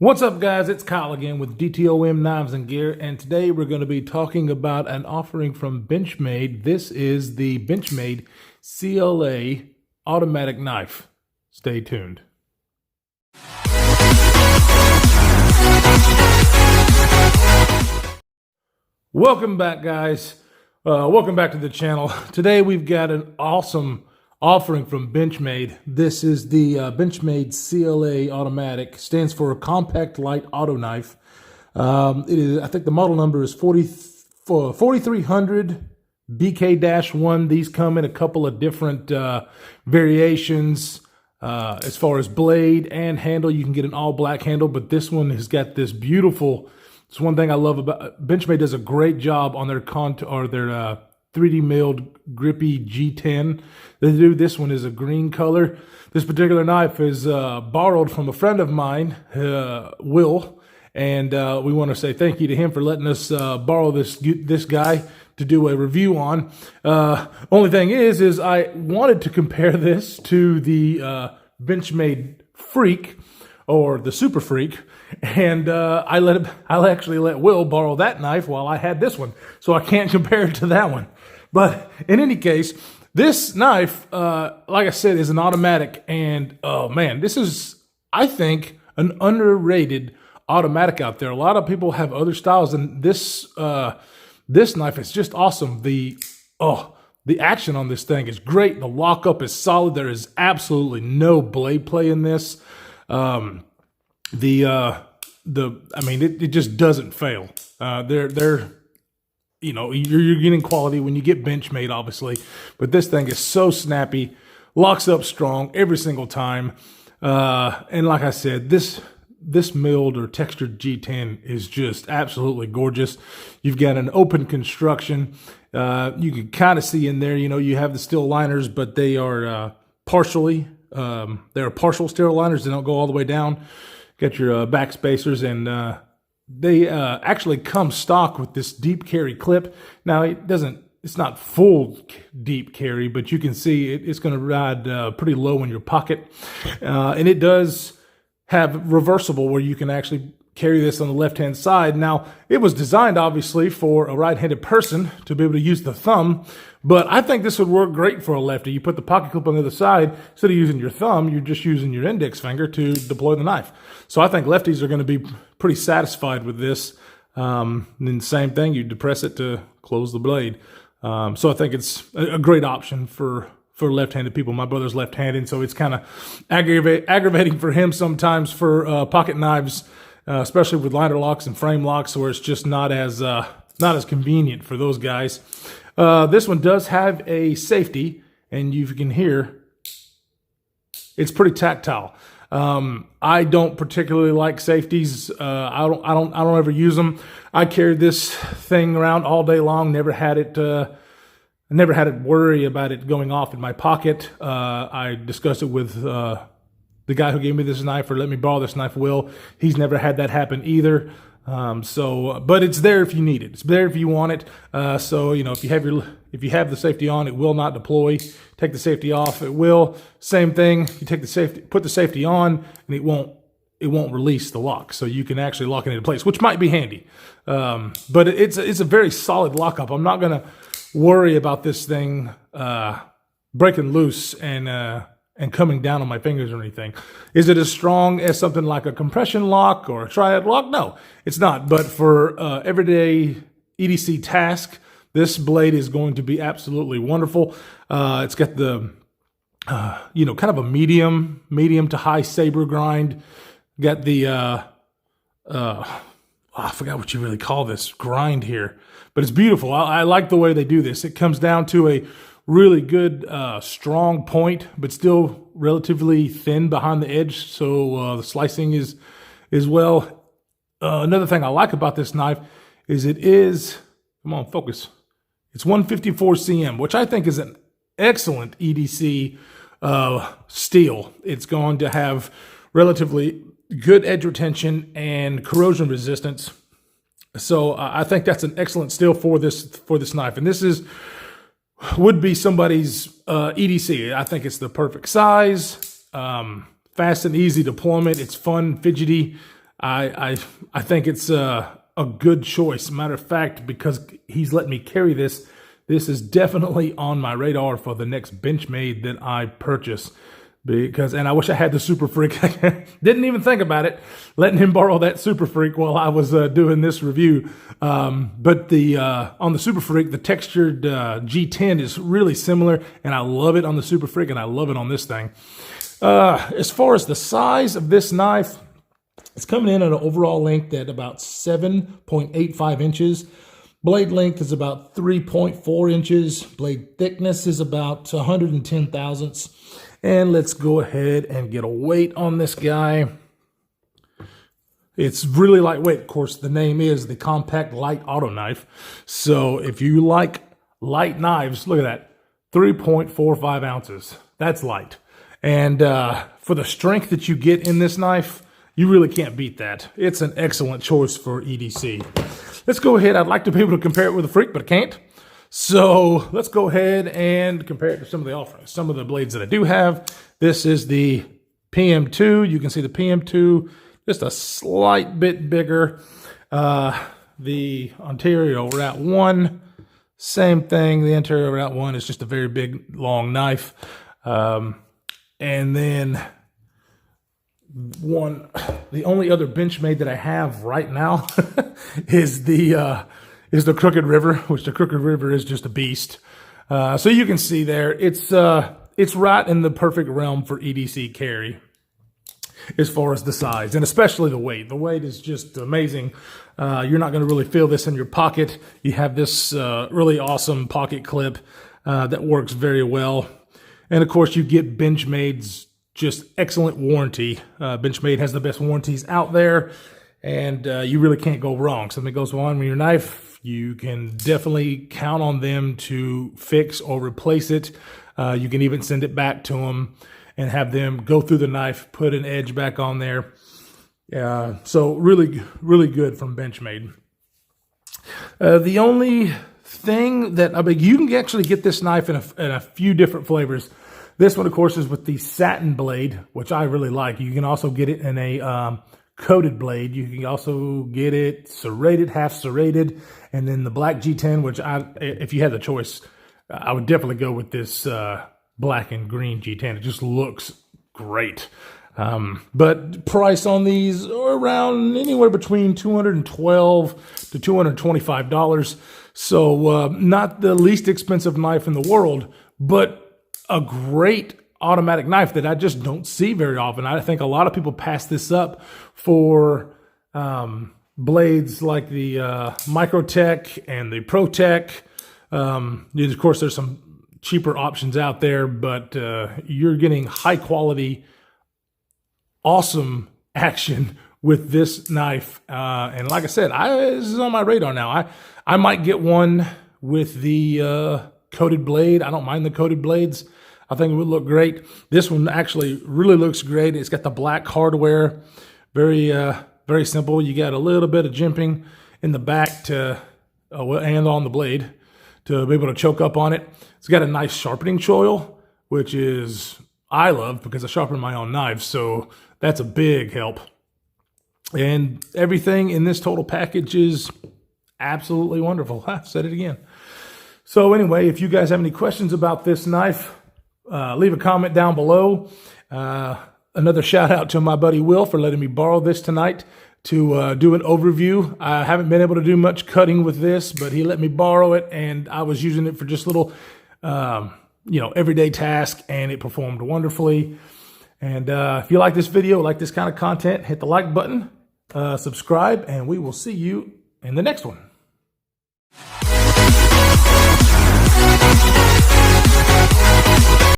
What's up, guys? It's Kyle again with DTOM Knives and Gear, and today we're going to be talking about an offering from Benchmade. This is the Benchmade CLA Automatic knife. Stay tuned. Welcome back, guys. Welcome back to the channel. Today we've got an awesome offering from Benchmade. This is the Benchmade CLA Automatic. Stands for a Compact Light Auto Knife. It is, I think the model number is 4300 BK-1. These come in a couple of different variations as far as blade and handle. You can get an all black handle, but this one has got this beautiful. It's one thing I love about Benchmade. Does a great job on their 3D milled grippy G10. They do. This one is a green color. This particular knife is borrowed from a friend of mine, Will, and we want to say thank you to him for letting us borrow this guy to do a review on. Only thing is I wanted to compare this to the Benchmade Freak, or the Super Freak, and I actually let Will borrow that knife while I had this one, so I can't compare it to that one. But in any case, this knife, like I said, is an automatic, and oh man, this is, I think, an underrated automatic out there. A lot of people have other styles, and this knife is just awesome. The action on this thing is great. The lockup is solid. There is absolutely no blade play in this. I mean, it just doesn't fail. You know, you're getting quality when you get Benchmade, obviously, but this thing is so snappy, locks up strong every single time. And like I said, this milled or textured G10 is just absolutely gorgeous. You've got an open construction. You can kind of see in there, you know, you have the steel liners, but they are partial steel liners. They don't go all the way down. Got your back spacers, and they actually come stock with this deep carry clip. Now it's not full deep carry, but you can see it's going to ride pretty low in your pocket. And it does have reversible, where you can actually carry this on the left-hand side. Now, it was designed, obviously, for a right-handed person to be able to use the thumb, but I think this would work great for a lefty. You put the pocket clip on the other side. Instead of using your thumb, you're just using your index finger to deploy the knife. So I think lefties are going to be pretty satisfied with this. And then the same thing, you depress it to close the blade. So I think it's a great option for left-handed people. My brother's left-handed, so it's kind of aggravating for him sometimes for pocket knives, especially with liner locks and frame locks, where it's just not as convenient for those guys. This one does have a safety, and you can hear it's pretty tactile. I don't particularly like safeties. I don't ever use them. I carried this thing around all day long. Never had it worry about it going off in my pocket. I discussed it with the guy who gave me this knife, or let me borrow this knife, Will. He's never had that happen either. But it's there if you need it. It's there if you want it. So, you know, if you have the safety on, it will not deploy. Take the safety off, it will. Same thing. You put the safety on, and it won't release the lock. So you can actually lock it into place, which might be handy. But it's a very solid lockup. I'm not gonna worry about this thing breaking loose and coming down on my fingers or anything. Is it as strong as something like a compression lock or a triad lock? No, it's not. But for everyday EDC task, this blade is going to be absolutely wonderful. It's got the, kind of a medium to high saber grind. Got the, I forgot what you really call this grind here, but it's beautiful. I like the way they do this. It comes down to a really good, strong point, but still relatively thin behind the edge. So the slicing is well. Another thing I like about this knife is come on, focus. It's 154 cm, which I think is an excellent EDC steel. It's going to have relatively good edge retention and corrosion resistance. So I think that's an excellent steel for this knife. And this would be somebody's EDC. I think it's the perfect size, fast and easy deployment. It's fun, fidgety. I think it's a good choice. Matter of fact, because he's let me carry this, this is definitely on my radar for the next Benchmade that I purchase. And I wish I had the Super Freak. Didn't even think about it, letting him borrow that Super Freak while I was doing this review. But on the Super Freak, the textured G10 is really similar, and I love it on the Super Freak, and I love it on this thing. As far as the size of this knife, it's coming in at an overall length at about 7.85 inches. Blade length is about 3.4 inches. Blade thickness is about 110 thousandths. And let's go ahead and get a weight on this guy. It's really lightweight. Of course, the name is the Compact Light Auto Knife. So if you like light knives, look at that, 3.45 ounces. That's light. And for the strength that you get in this knife, you really can't beat that. It's an excellent choice for EDC. Let's go ahead. I'd like to be able to compare it with a Freak, but I can't. So let's go ahead and compare it to some of the offerings. Some of the blades that I do have. This is the PM2. You can see the PM2 just a slight bit bigger. The Ontario Route 1, same thing. The Ontario Route 1 is just a very big, long knife. And then the only other Benchmade that I have right now is the Crooked River, which the Crooked River is just a beast. So you can see there, it's right in the perfect realm for EDC carry as far as the size, and especially the weight. The weight is just amazing. You're not going to really feel this in your pocket. You have this really awesome pocket clip that works very well. And of course, you get Benchmade's just excellent warranty. Benchmade has the best warranties out there, and you really can't go wrong. Something goes wrong with your knife, you can definitely count on them to fix or replace it. You can even send it back to them and have them go through the knife, put an edge back on there. So really, really good from Benchmade. The only thing that, I mean, you can actually get this knife in a few different flavors. This one, of course, is with the satin blade, which I really like. You can also get it in a coated blade. You can also get it serrated, half serrated, and then the black G10, which if you had the choice, I would definitely go with this black and green G10. It just looks great. But price on these are around anywhere between $212 to $225. So not the least expensive knife in the world, but a great automatic knife that I just don't see very often. I think a lot of people pass this up for blades like the Microtech and the ProTech. Of course, there's some cheaper options out there, but you're getting high quality, awesome action with this knife. And like I said, this is on my radar now. I might get one with the coated blade. I don't mind the coated blades. I think it would look great. This one actually really looks great. It's got the black hardware. Very, very simple. You got a little bit of jimping in the back and on the blade to be able to choke up on it. It's got a nice sharpening choil, which I love because I sharpen my own knives. So that's a big help. And everything in this total package is absolutely wonderful. I said it again. So anyway, if you guys have any questions about this knife, leave a comment down below. Another shout out to my buddy Will for letting me borrow this tonight to do an overview. I haven't been able to do much cutting with this, but he let me borrow it, and I was using it for just little, everyday tasks, and it performed wonderfully. And if you like this video, like this kind of content, hit the like button, subscribe, and we will see you in the next one.